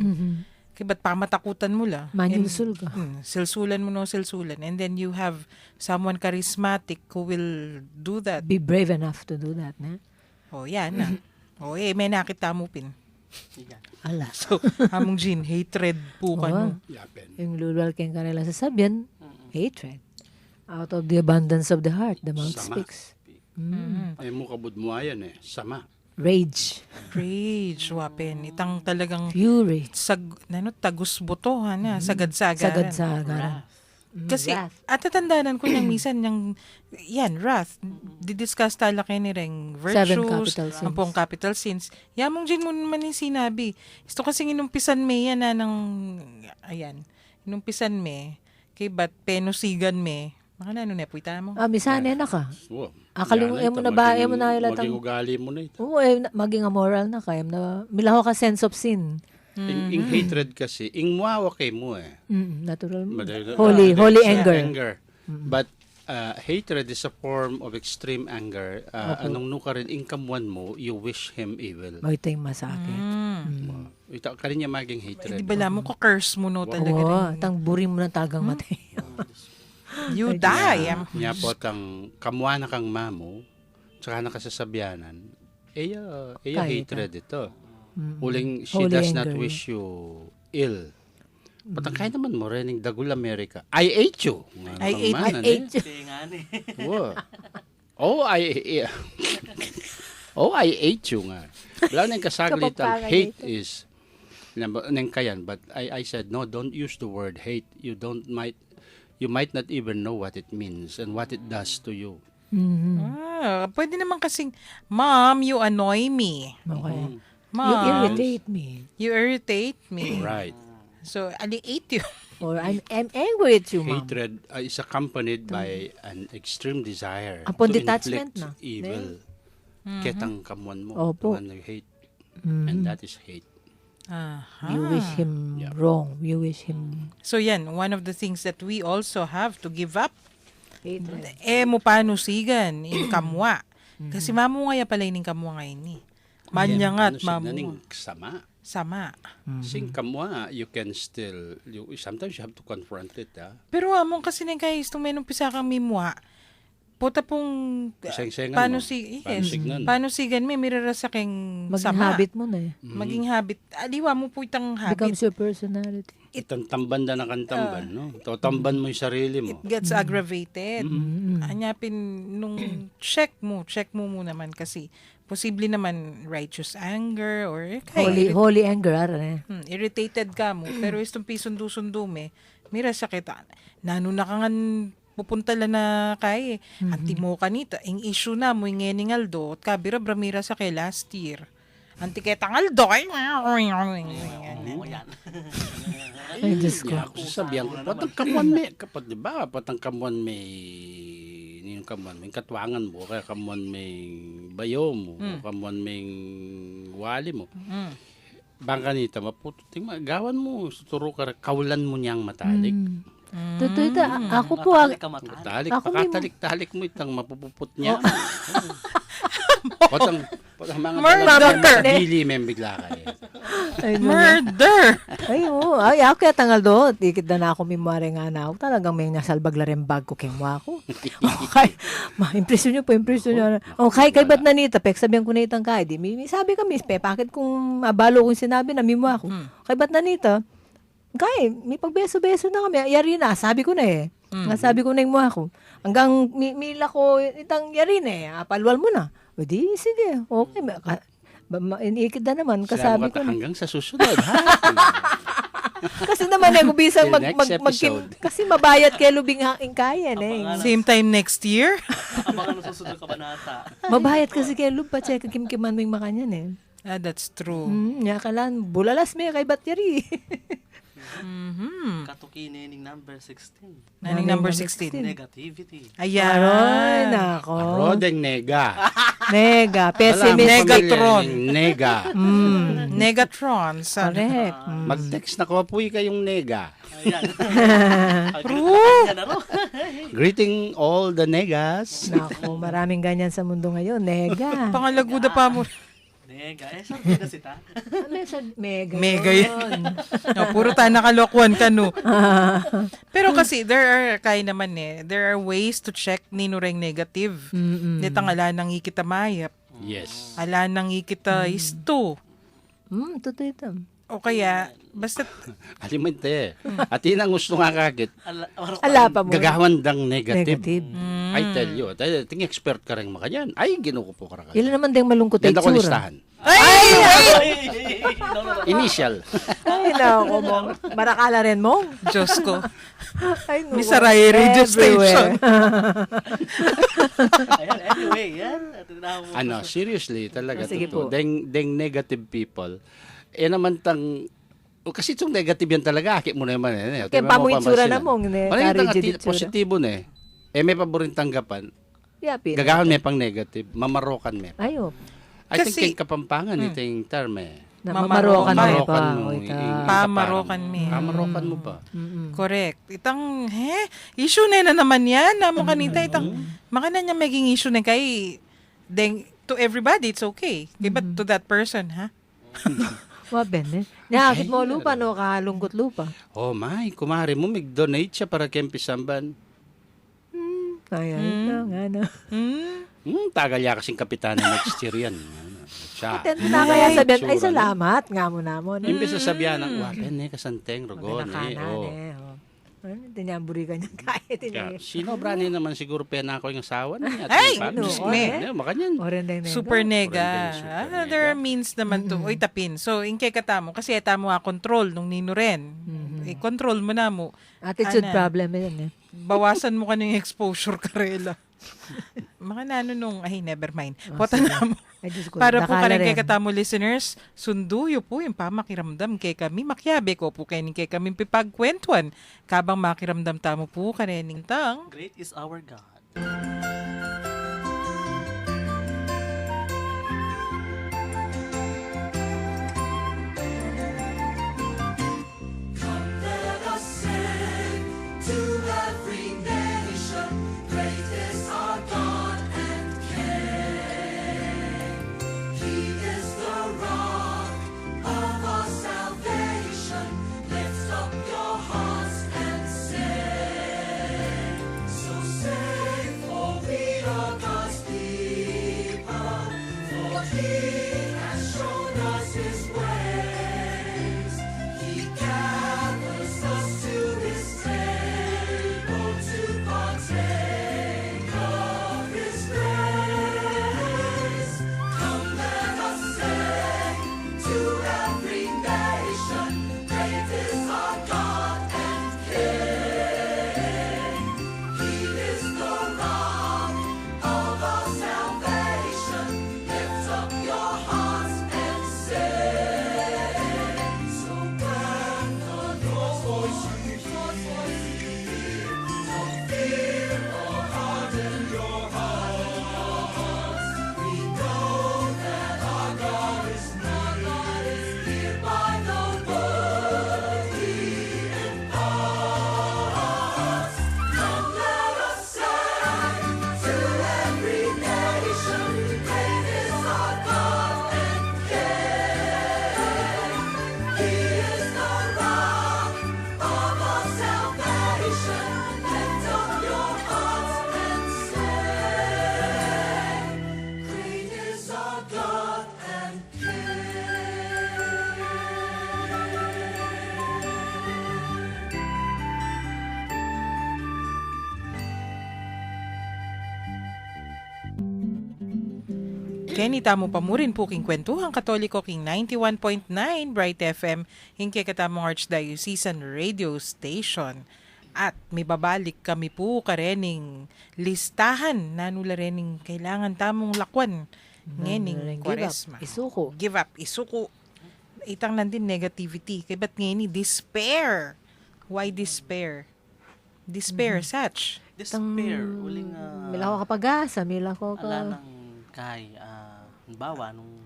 kay ba't pamatakutan mo la. Manyulsul ka. Silsulan mo no silsulan. And then you have someone charismatic who will do that. Be brave enough to do that, na? Oh, yan na. Oh, may nakita mo pin. Ala. So, among Jean, hatred po ka no. Yapen. Yung lulwal kayong kanila sasabihan, hatred. Out of the abundance of the heart, the mouth Sama. speaks. Eh mo kabud mo ayan sama. Rage. Rage, wapen. Itang talagang Fury. tagus buto, na, sagad-saga. Sagad-saga. Kasi, Wrath. at tatandaanan ko niyang minsan, wrath. Didiscuss tala kayo ni Reng virtues, capital sins. ang pong capital sins. Yamong Jin mo naman yung sinabi. Ito kasi inumpisan me yan na inumpisan me, kay bat penusigan me, maka na puita mo. Misane na ka. Wow. Akalimutan mo na ba? Mo na Maging ugali mo na ito. Oo, maging amoral na kayo. Milaho ka sense of sin. Ing hatred kasi, ing muawa kay mo Natural mo. Madali- Holy it's anger. But hatred is a form of extreme anger. Anong nuka rin, ing kamuan mo, you wish him evil. Ito yung masakit. Ito ka rin niya maging hatred. Di ba mo ko curse mo no talaga Oo, rin. tang buri mo ng tagang matay. You die. Niya po tang kamuan na kang mamo, tsaka nakasasabianan, iya Kaya hatred ito. Uling, she Holy does not anger. wish you ill. Patang kaya naman mo rin Dagul America. I hate you. I hate you. Wow. Oh, I hate you nga. Wala nang kasaglit ang Kapapangan hate ito. is nang kayan, but I said no, don't use the word hate. You might not even know what it means and what it does to you. Pwede naman kasing, Mom, you annoy me. Okay. Mom, You irritate me. you irritate me. Right. So, aliate you. Or I'm angry at you, ma'am. Hatred is accompanied by an extreme desire Upon to detachment inflict na. evil. Ketang kamuan mo. Opo. The one you hate. And that is hate. You wish him wrong. You wish him So, yan, one of the things that we also have to give up, hatred. mo panusigan, in kamwa. Kasi mamu nga pala yung kamwa ngayon ni. Manya nga at Ano, mamu. signaling sama. Sama. Sing kamwa, you can still, sometimes you have to confront it. Pero among kasi nang kayo, itong may numpisa kang mimwa, puta pong Iseng-sengan mo. Panusignan. panusigan may mirarasa keng Maging sama. habit mo na eh. Maging habit. Aliwa mo po itang habit. Becomes your personality. Itang tamban na nakantamban, no? Tamban mo yung sarili mo. Gets aggravated. Anyapin, nung check mo mo naman kasi posible naman righteous anger or Holy anger, ara eh. irritated ka mo. Pero itong pisundo-sundo mira sakit. Nano na ka nga pupunta la na kay anti mo kanita. Ang issue na mo yung ngeningaldo at kabira bramira sa kay last year. Anti ketangaldo ay Ay, Diyos ko. Yeah, ako sasabihan ko, patang kamuan may, kapag di ba, patang kamuan may, yung kamuan may katwangan mo, kaya kamuan may bayo mo, kamuan may wali mo. Bangka nita, mapututing, gawan mo, suturo ka, kawalan mo niyang matalik. Totoo ito. Ako po, Matalik, Ako may- pakatalik-talik mo itang mapupuput niya. Patang mga Murder! talagang magdili may bigla kayo. Ay, Murder! Ay, oo. Ay, ako kaya tangal do. Dikit na ako mimwari nga na ako. Talagang may nasalbaglareng bag ko kay mo ako. Okay. Impresyon nyo po, impresyon nyo. Okay, kay ba't nanita? Pek, sabihan ko na itang kay. Di, may sabi kami, bakit kung abalo kong sinabi na mimo ako? Kay ba't nanita? Kay, may pagbeso-beso na kami. Yari na, sabi ko na eh. Nga sabi ko na yung mo ako. Hanggang mila ko itang yari na eh. Palwal mo na. O di, sige. Okay. Inikid na naman. Kasabi ko na. Hanggang sa susunod, ha? Kasi naman eh, kubisang Till next episode. kasi mabayad kay lubing haking kayan eh. Same time next year? Abangan ang susunod ka banata. Mabayad kasi kay lub pa check kim-kiman mo yung makanyan eh. That's true. Kalan, bulalas may kay batyari. Katuki nening number 16. Naning number 16. Negativity. Aroy, Ayan. nako. Rodeng nega. Nega, Wala pessimist. mo Negatron. pamilya ng Nega. Negatron. Correct. Mag-text na kawapuy kayong nega. Ayan. True. Yan na ro. Greeting all the negas. Nako, maraming ganyan sa mundo ngayon. Nega. Pangalaguda pa mo. Nega. Saan ka na sita? Mega. Mega yun. No, puro tayo nakalokwan ka, no? Pero kasi, there are ways to check ninureng negative. Dito nga ala nang ikita mayap. Yes. Ala nang ikita isto. Totoo ito. O kaya, basta, Alimante. At yun ang gusto nga kakit. Ala pa mo. Gagawan dang negative. Negative. I tell you. Ting expert ka rin makanyan. Ay, ginuko po ka rin. Ilan naman din malungkot ay Ganda ko tsura. listahan. No. Initial. Ay, nako mo. Marakala rin mo. Diyos ko. Ay, no. Misaray radio station. Ayan, anyway, yan. Ano, seriously, talaga. Sige totoo. po. Deng negative people. Naman tang... kasi itong negative yan talaga. Akit mo na naman. Kaya pa mo itsura na mo. Ano positibo na may paborin tanggapan. Yapin. Gagawin may pang negative. Mamarokan may. Ayo. I think Kasi- kay Kapampangan iting term Mamarokan mo Mamarokan pa. mo. Pamarokan mo. Pamarokan mo pa. Correct. Itang, issue na naman yan. Namo kanita, itang, makana niya maging issue na kay, then, to everybody, it's okay. But to that person, ha? Waben eh. Nakakit mo lupa, no? Kalungkot lupa. Oh my, kumari mo, mag-donate siya para kay Pisamban. Ay, nga na. Tagal ya kasing kapitana next year yan. Siya. Na kaya sabihin, ay Tsura, salamat. Nga mo na mo. Imbes na sabihan ng, wapen kasanteng, rogon Nakanan eh. Tinyamburi ka niyan. Kaya Kaya, tinay. sinobra niya naman siguro pena ako yung asawa niya. Ay, no, Makanyan. Oren Super nega. Super There are nega. means naman to. Oy, tapin. So, in kay katamo, kasi etamo control nung nino rin. I-control mo na mo. Attitude Ana. problem yan eh. Bawasan mo ka ng exposure karela. Mga nano nung, never mind. Pota na mo. Ay, Diyos ko, Para po dakala ka rin kay rin. katamo listeners, sunduyo po yung pamakiramdam kay kami. Makyabe ko po kayo kay kami pipagkwentuan. Kabang makiramdam tamo po ka rin tang. Great is our God. Let us sing to every nation. Great is our God and King. He is the rock of our salvation. Lift up your hearts and sing. So sing for Kenny tamo pamurin po king kwentuhang Katoliko king 91.9 Bright FM hingke katamong Archdiocesan Radio Station. At may babalik kami po karening listahan nanula rening kailangan tamong lakwan ngening Kwaresma. Isuko. Give up, isuko. Itang nandin negativity. Kaya ba't ngeni despair? Why despair? Despair, such. Despair, uling Mila ko kapag-asa, mila ko ala ng kay bawa nung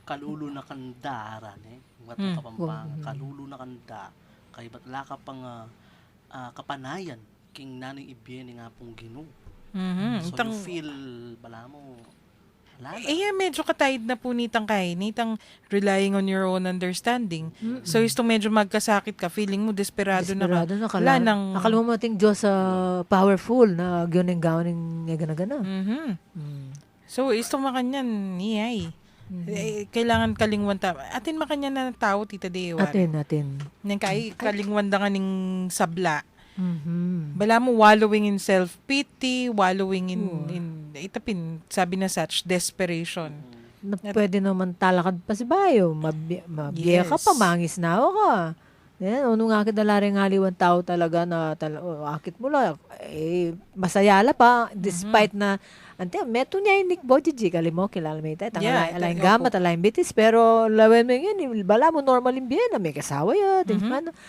kalulo na kandara watong kapampang kalulo na kanda kay ba't laka pang kapanayan king nanay ibyen nga pong Ginoo. So you feel bala mo lala. Medyo katayid na po nitang nitang relying on your own understanding. So, itong medyo magkasakit ka, feeling mo desperado na ka. Wala nang... Akala mo ting Diyos powerful na gyuning gawin ng gana-gana. So, itong makanyan, niyay. Kailangan kalingwan atin makanyan na tao, Tita Dewa. Atin. Nang kalingwan da ka ning sabla. Bala mo wallowing in self-pity, wallowing in itapin, sabi na such, desperation. Na pwede naman talakad pa si Bayo. Mabiya ka pa, mangis na ako ka. Yan, unong akit na laring haliwan tao talaga na akit mo lang. Masayala pa, despite na meto niya yung Nick Bojiji, kalimo, kilala mo ito. Alayin gamat, alayin bitis, pero lawen mo yun, bala mo normal yung biyan, may kasawa yun.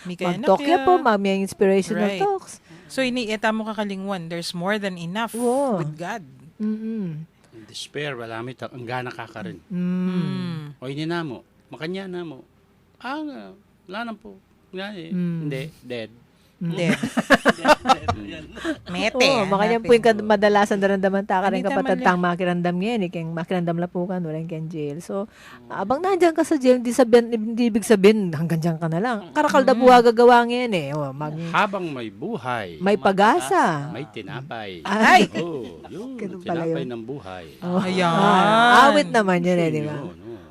Mag-talk yan po, may inspirational talks. So, iniita mo kakalingwan, there's more than enough with God. Despair, wala mo ito. Ang gana ka rin. O ini na mo. Makanya na mo. Wala na po. Hindi, dead. Mete. Makanya po yung madalasan darandaman ta ka rin kapatantang makirandam ngayon. Kaya makirandam la po ka, walang kang jail. So, abang nandyan ka sa jail, hindi ibig sabihin, hanggang dyan ka na lang. Karakal na buha gagawa ngayon eh. Habang may buhay, may pag-asa. may tinapay. Ay! Yun, Ganun pala tinapay yun. ng buhay. Ayan. Awit naman yun eh, di ba?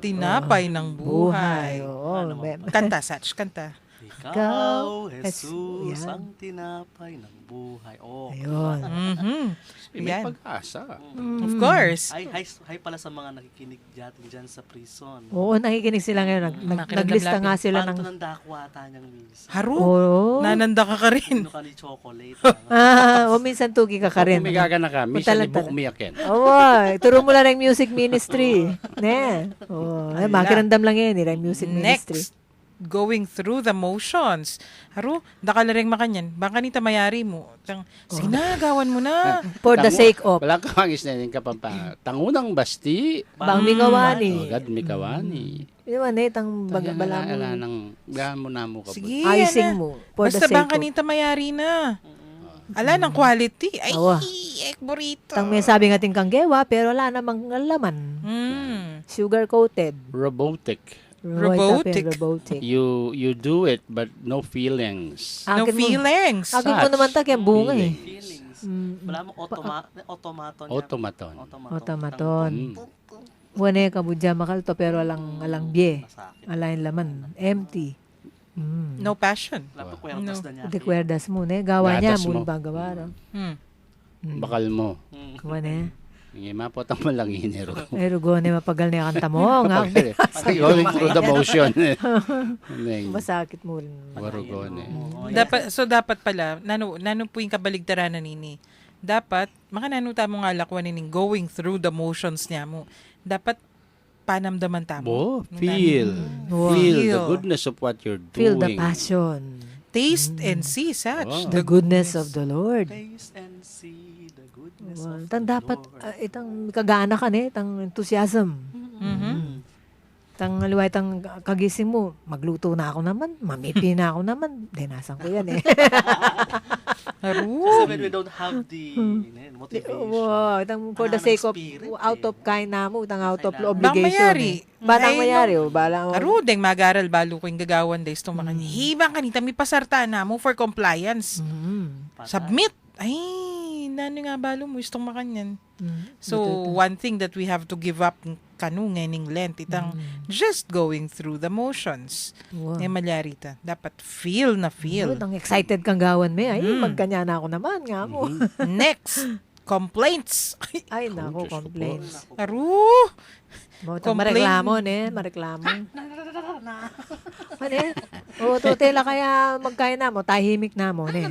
Tinapay ng buhay. Oo. Kanta, Satch, kanta. Ikaw, yan. Jesus, ang tinapay ng buhay. Ayun. May Yan. pag-asa. Of course. Hi pala sa mga nakikinig dyan sa prison. Oo, nakikinig sila ngayon. Naglista nga sila Paano ng... ito ng dakwata niyang minsan? Haru. Oo. Nananda ka rin. Ano ka ni chocolate? O minsan tugi ka ka rin. Kung may gagana ka, minsan Punta lang ibukmiyakin. Oo, turo mo lang ng music ministry. Ne. Oo, makirandam lang yun, yung music ministry. Next, going through the motions. Haru, dakalaring makanyan. Baka nita mayari mo. Sinagawan mo na. For the sake of Wala ka mangis na yung kapampa. Tangunang basti. Bang Mingawani. Agad mikawani. Yun naman eh, tang Ala bala mo. nang gamo na mo ka. Sige, Ayusin yan na. mo. For the Basta sake baka of. nita mayari na. Ala, ng quality. Ay, Awa. burrito. Tang may sabi nga ting kanggewa, pero wala namang laman. Sugar-coated. Robotic. Robotic. You do it but no feelings. No Akin mo- feelings. Akin mo naman ta, kaya bunga eh. Feelings. Wala mo automaton. Automaton. Automaton. Wane ka budya makalto, pero alang bie. Alain laman. Empty. No passion. Wala pa kwertas na niya. Dekwerdas mo ne. Gawa niya, Gatas mo. muli ba gawa. Bakal mo. Wane. Hindi mapotang mo lang hinero. Ay, rugo ne, mapagal na yung kanta mo. Nga, Going through the motion. masakit mo rin. Warugone. Dapat pala, nano po yung kabaligtaran na nini. Dapat, makanano tamo nga lakwan nini, going through the motions niya mo. Dapat, panamdaman tamo. Feel. Wow. Feel the goodness of what you're doing. Feel the passion. Taste and see, such. Wow. The goodness of the Lord. Taste and see the goodness Wow. of Tang the dapat, Lord. itang kagana ka ne, tang enthusiasm. Tang aliway, tang kagising mo, magluto na ako naman, mamipi na ako naman, dinasan ko yan eh. Haru. Kasi when we don't have the motivation. Wow, itang for the Wala sake nang of, spirit out eh. of kind na mo, itang out of Bang obligation. mayari. Batang Ay, mayari, o, bala mo. Haru, deng magaral balo ko yung gagawan days itong mga hibang kanita, may pasarta na mo for compliance. Submit. Ay, nano nga balo mo itong makanyan. So, one thing that we have to give up kanung nganing Lent, itang just going through the motions. Wow. Malyarita. Dapat feel na feel. Ang excited kang gawan me, ay, magkanya na ako naman, nga mo. Next, complaints. Ay, nako, Diyos ko po. complaints. Aru! Mareklamo, ne? Mareklamo. Ano eh? O, tutela kaya magkain na mo, tahimik na mo, ne?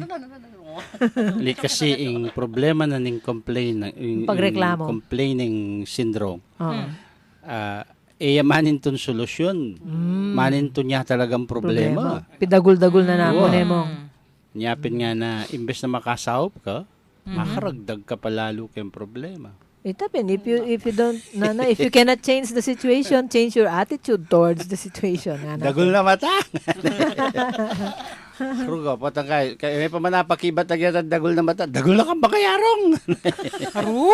Kasi ang problema na ning Pagreklamo. complaining syndrome, Oo. manin ton solusyon. Manin ton niya talagang problema. Pidagul-dagul na namo, Oo. ne mo. Niyapin nga na imbes na makasahop ka, makaragdag ka palalo kayong problema. Itapin, if you don't, if you cannot change the situation, change your attitude towards the situation. Dagol na mata. Rugo, potang kay may pamanapakibat agad dagol na mata. Dagol na kang bakayarong. Aru!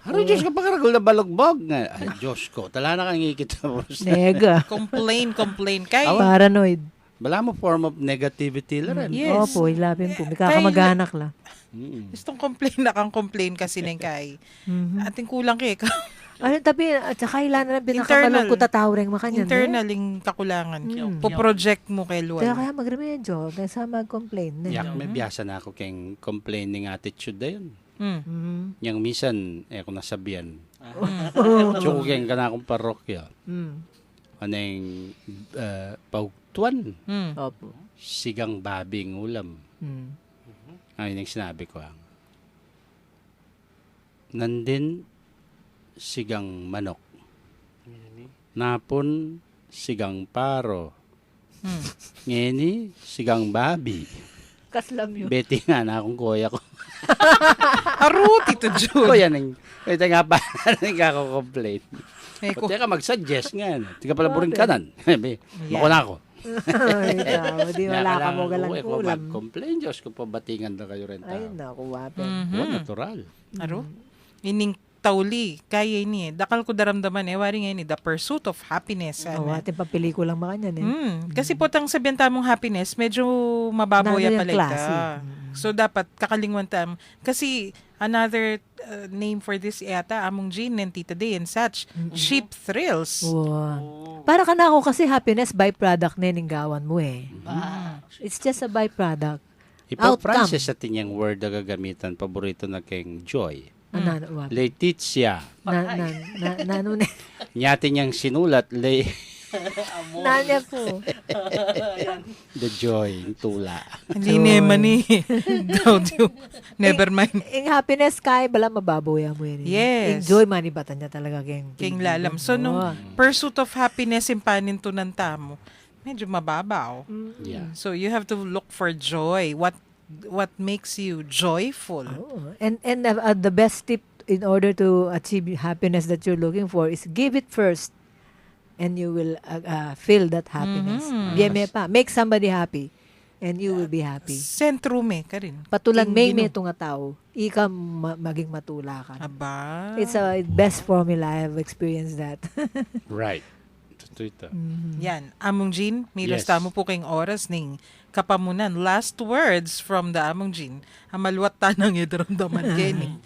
Haro Diyos ka pakaragol na balugbog. Ay Diyos ko, tala na kang ikit. Nega. Complain kay. Paranoid. Bala mo form of negativity lang rin. Yes. Opo, ilapin po. May kakamag-anak la. Gustong complain kasi neng kay. Ating kulang kay Ano, tapi, at saka ilan na lang pinakamalungkot at tawreng makanyan. internaling kakulangan. Po-project mo kay Luan. Kaya magremedyo, kaysa mag-complain. Yak, may biyasa na ako kayong complaining attitude na yun. Mm. Yang minsan, kung nasabihan. Tsukeng ka na akong parokya. Anong paugtuan. Opo. Sigang babing ulam. Ayun yung sinabi ko. Nandin, sigang manok. Napon, sigang paro. Ngeni, sigang babi. Kaslam yun. Beti nga na akong kuya ko. Aru, Tito Jun. Kuya nang, ito nga pa, nagkako-complain. Eh, Pati ka mag-suggest nga. Tiga pala buring kanan. Mako na ako. Ay, tao, di wala ka mo galang Kung ulam. mag-complain, Diyos ko pa batingan na kayo rin Ay, tao. naku, wapin. Natural. Aru? Ining tauli, kaya ni dakal ko daramdaman wari nga ni the pursuit of happiness. Oo, ating papelikulang makanyan eh. Kasi po tang sabihan tamong happiness, medyo mababoya Nano yung pala klase. ka. So dapat kakalingwan tam. Kasi another name for this yata, among Jean and Tita Day and such, cheap thrills. Wow. Para ka na ako kasi happiness byproduct na yung gawan mo eh. It's just a byproduct. Ipaw Outcome. Francis sa tinyang word na gagamitan, paborito na kayong joy. Ano, Letitia. Nano na. Nyati niyang sinulat, Nanya po. the joy, yung tula. Hindi naman ni. Never mind. Yung happiness kay bala mababoya mo yan. Yes. Enjoy manibatan niya talaga keng King lalam. So nung pursuit of happiness impanin to ng tamo, medyo mababaw. Yeah. So you have to look for joy. What makes you joyful? Oh. And the best tip in order to achieve happiness that you're looking for is give it first and you will feel that happiness. Biyeme pa. Make somebody happy and you will be happy. Sentrume ka rin. Patulan may King ito nga tao, ika maging matula ka. Aba. It's a best formula. I have experienced that. Right. Totoo ito. Yan. Among Jean, milos Yes. tamo po kayong oras ning kapamunan. Last words from the Among Jean. Amaluat tanang idramdaman gini.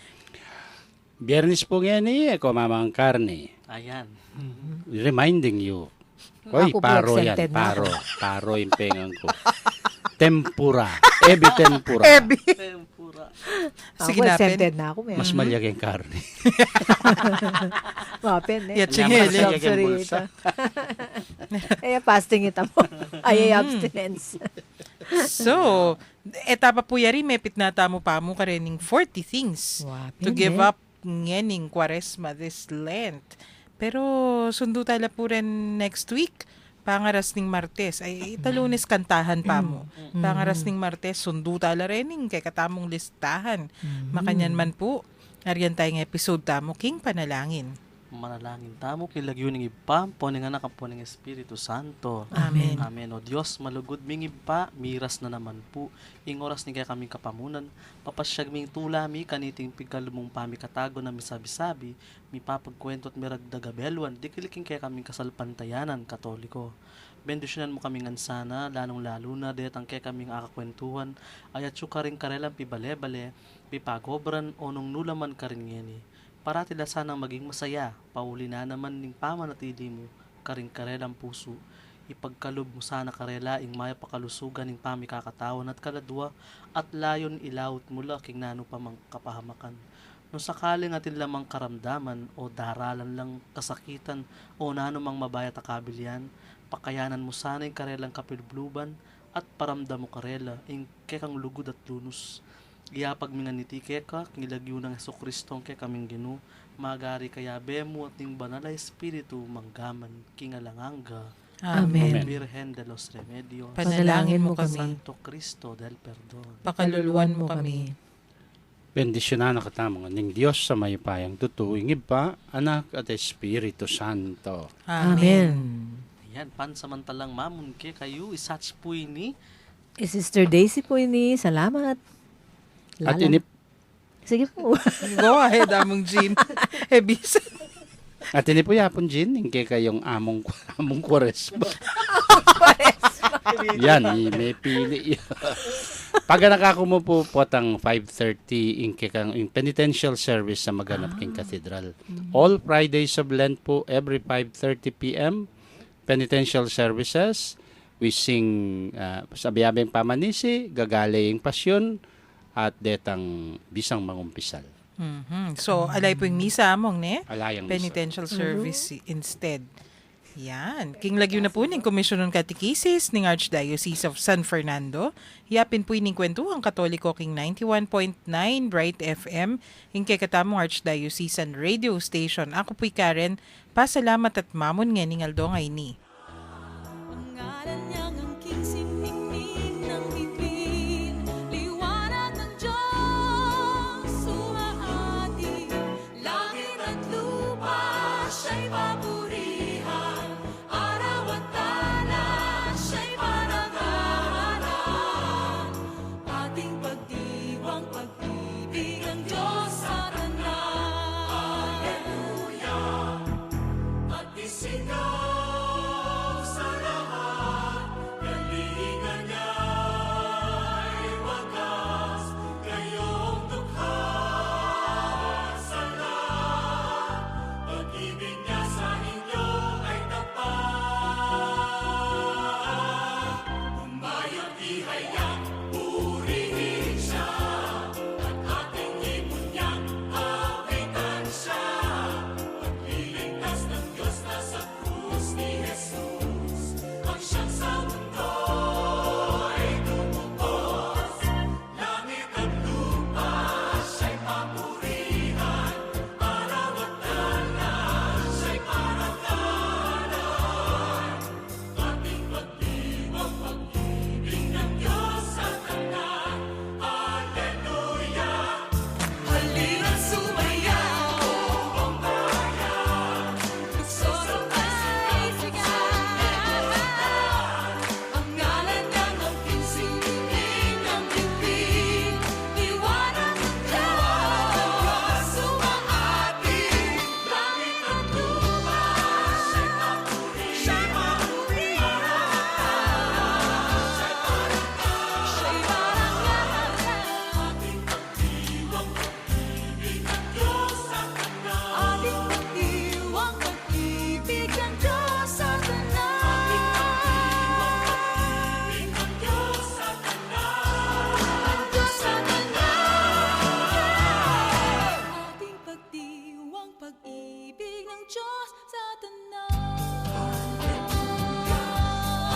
Biyernes po nga niya, kumamang karne. Ayan. Reminding you. Oy, Ako po paro yan. exempted na ako. Paro yung pengang ko. Tempura. Ebi tempura. Tempura. Sige Ako, napin. exempted na ako. Mas malyag yung karne. Mapin eh. Yeah, chingel, eh. Luxury ito. Eh, fasting ita mo. Ay, abstinence. So, etapa po yari, mepit na tamo pa mo karening 40 things Wapin, to give eh. up ngening Kwaresma this Lent. Pero sundo tala po rin next week. Pangaras ning Martes. Ay, Lunes kantahan pa mo. Pangaras ning Martes, sundo tala rening kay katamong listahan. Makanyan man po. Ariyan tayong episode tamo, King Panalangin. Manalangin tamo kilagyo ning ipa poning anak po ning Espiritu Santo. Amen. Amen. O Dios, malugod ming ipa, miras na naman po. Ing oras ni kay kaming kapamunan, papasyag ming tulami kaniting pigkalumong pami katago na misabi-sabi, mi papagkwento at miragdaga belwan, dikiliking kay kaming kasalpantayanan Katoliko. Bendisyonan mo kaming ansana, lalong-lalo na det ang kay kaming akakwentuhan, ayat siyo karing karelang pibale-bale, pipagobran o nung nulaman karin ngeni. Para tila sanang maging masaya, pauli na naman ning pamanatili mo, karing karelang puso. ipagkalob mo sana karela ing maya pakalusugan ing pami kakatawan at kaladwa at layon ilawot mula king nano pa mang kapahamakan. No sakaling atin lamang karamdaman o daralan lang kasakitan o nano mang mabaya takabilian, pakayanan mo sana ing karelang kapilbluban at paramdam mo karela ing kekang lugod at lunus. Iyapag minganiti keka, ngilagyo ng Jesucristo ke kaming ginu, magari kaya bemo at ning banal na espiritu manggaman kingalanganga. Amen. Virgen de los Remedios, Panalangin mo kami. Santo Cristo del Perdón. Pakaluluan mo kami. Bendisyonan na katamang ning Diyos sa may payang tutuwing iba, anak at Espiritu Santo. Amen. Ayan, pansamantalang mamun ke kayo, isats po ini. Sister Daisy po ini, salamat. At Lala. inip Sige po. Go ahead, Among Jean. Ebis. At ini po yapon Jin, ingke kayong among Kwaresma. Yan, may pili. Pag nakakumo po potang 5:30 ingke kang in penitential service sa Maganap King Cathedral. All Fridays of Lent po, every 5:30 p.m. penitential services. We sing sabiyabeng pamanisi, gagalaying pasyon, at detang bisang mangumpisal. So, alay po yung misa among, ne? Alayang misa. Penitential service instead. Yan. King lagyo na po ng Komisyon ng Catechesis ng Archdiocese of San Fernando. Yapin po ining kwentuhang Katoliko King 91.9 Bright FM. Ing katamong Archdiocesan Radio Station. Ako po'y Karen. Pasalamat at mamon nga ning Aldo ngay ni. Pangalan niya